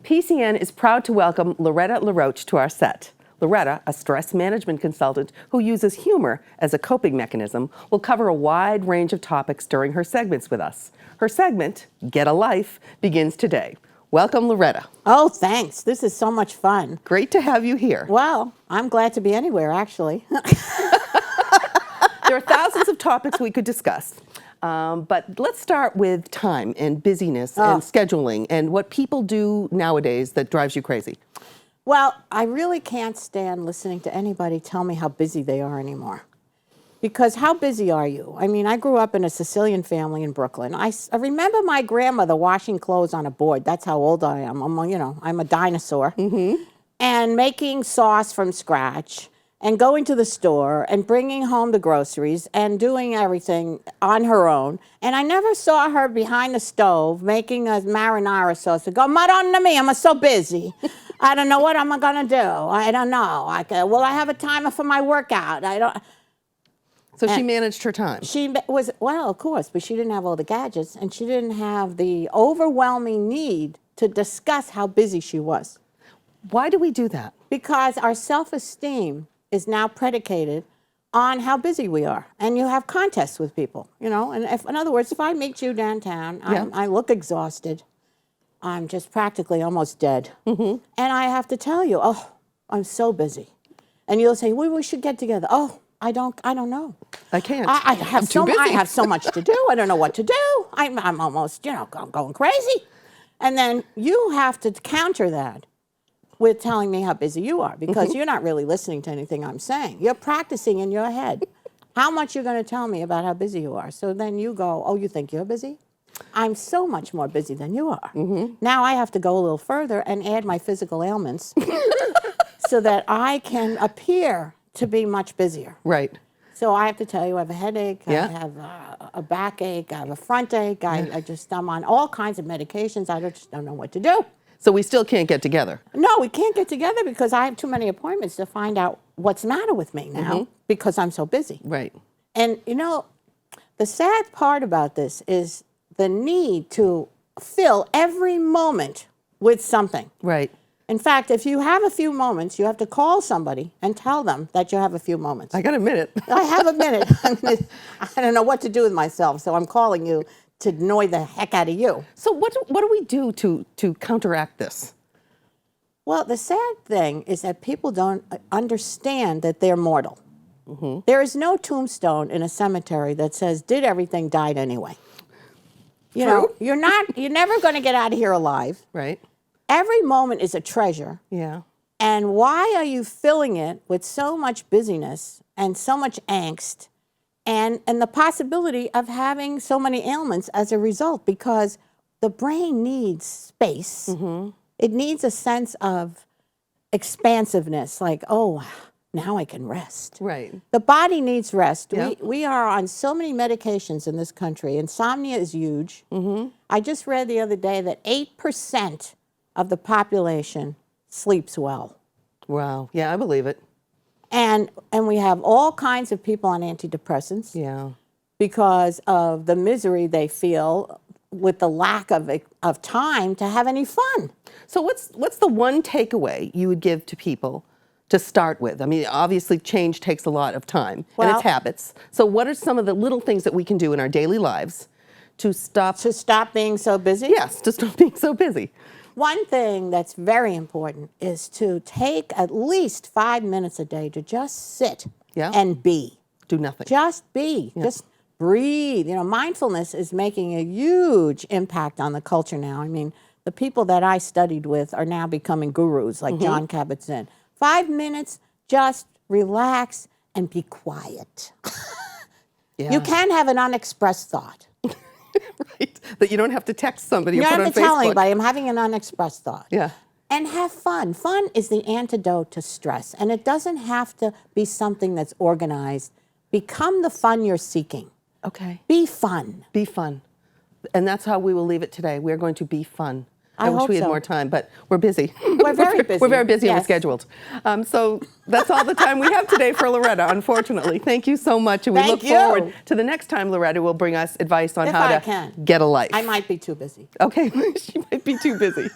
PCN is proud to welcome Loretta LaRoche to our set. Loretta, a stress management consultant who uses humor as a coping mechanism, will cover a wide range of topics during her segments with us. Her segment, Get a Life, begins today. Welcome, Loretta. Oh, thanks. This is so much fun. Great to have you here. Well, I'm glad to be anywhere, actually. There are thousands of topics we could discuss. But let's start with time and busyness and scheduling and what people do nowadays that drives you crazy. Well, I really can't stand listening to anybody tell me how busy they are anymore. Because how busy are you? I mean, I grew up in a Sicilian family in Brooklyn. I remember my grandmother washing clothes on a board. That's how old I am. I'm a dinosaur. Mm-hmm. And making sauce from scratch and going to the store and bringing home the groceries and doing everything on her own. And I never saw her behind the stove making a marinara sauce and go, Madonna mia, I'm so busy. I don't know what I'm going to do. I don't know. Will I have a timer for my workout? I don't. So she managed her time. She was, well, of course, but she didn't have all the gadgets and she didn't have the overwhelming need to discuss how busy she was. Why do we do that? Because our self-esteem is now predicated on how busy we are. And you have contests with people, you know. And in other words, if I meet you downtown, I look exhausted. I'm just practically almost dead. Mm-hmm. And I have to tell you, oh, I'm so busy. And you'll say, we should get together. Oh, I don't know. I can't. I have so much to do. I don't know what to do. I'm almost, I'm going crazy. And then you have to counter that with telling me how busy you are, because you're not really listening to anything I'm saying. You're practicing in your head how much you're going to tell me about how busy you are. So then you go, oh, you think you're busy? I'm so much more busy than you are. Mm-hmm. Now I have to go a little further and add my physical ailments so that I can appear to be much busier. Right. So I have to tell you, I have a headache, I have a backache, I have a front ache, I'm on all kinds of medications, I just don't know what to do. So we still can't get together? No, we can't get together because I have too many appointments to find out what's the matter with me now because I'm so busy. Right. And, the sad part about this is the need to fill every moment with something. Right. In fact, if you have a few moments, you have to call somebody and tell them that you have a few moments. I got a minute. I have a minute. I don't know what to do with myself, so I'm calling you to annoy the heck out of you. So what do we do to counteract this? Well, the sad thing is that people don't understand that they're mortal. Mm-hmm. There is no tombstone in a cemetery that says, did everything, died anyway. You know, you're never going to get out of here alive. Right. Every moment is a treasure. Yeah. And why are you filling it with so much busyness and so much angst and the possibility of having so many ailments as a result? Because the brain needs space. Mm-hmm. It needs a sense of expansiveness, like, oh, now I can rest. Right. The body needs rest. Yeah. We are on so many medications in this country. Insomnia is huge. Mm-hmm. I just read the other day that 8% of the population sleeps well. Wow. Yeah, I believe it. And we have all kinds of people on antidepressants. Yeah. Because of the misery they feel with the lack of time to have any fun. So what's the one takeaway you would give to people to start with? I mean, obviously change takes a lot of time and it's habits. So what are some of the little things that we can do in our daily lives to stop being so busy? Yes, to stop being so busy. One thing that's very important is to take at least 5 minutes a day to just sit and be. Do nothing. Just be. Yeah. Just breathe. Mindfulness is making a huge impact on the culture now. I mean, the people that I studied with are now becoming gurus, like John Kabat-Zinn. 5 minutes, just relax and be quiet. Yeah. You can have an unexpressed thought. Right, that you don't have to text somebody or put on Facebook. You don't have to tell anybody, I'm having an unexpressed thought. Yeah. And have fun. Fun is the antidote to stress. And it doesn't have to be something that's organized. Become the fun you're seeking. Okay. Be fun. Be fun. And that's how we will leave it today. We're going to be fun. I wish we had more time, but we're busy. We're very busy. We're very busy and we're scheduled. So that's all the time we have today for Loretta, unfortunately. Thank you so much. And we look forward to the next time Loretta will bring us advice on how to get a life. I might be too busy. Okay, she might be too busy.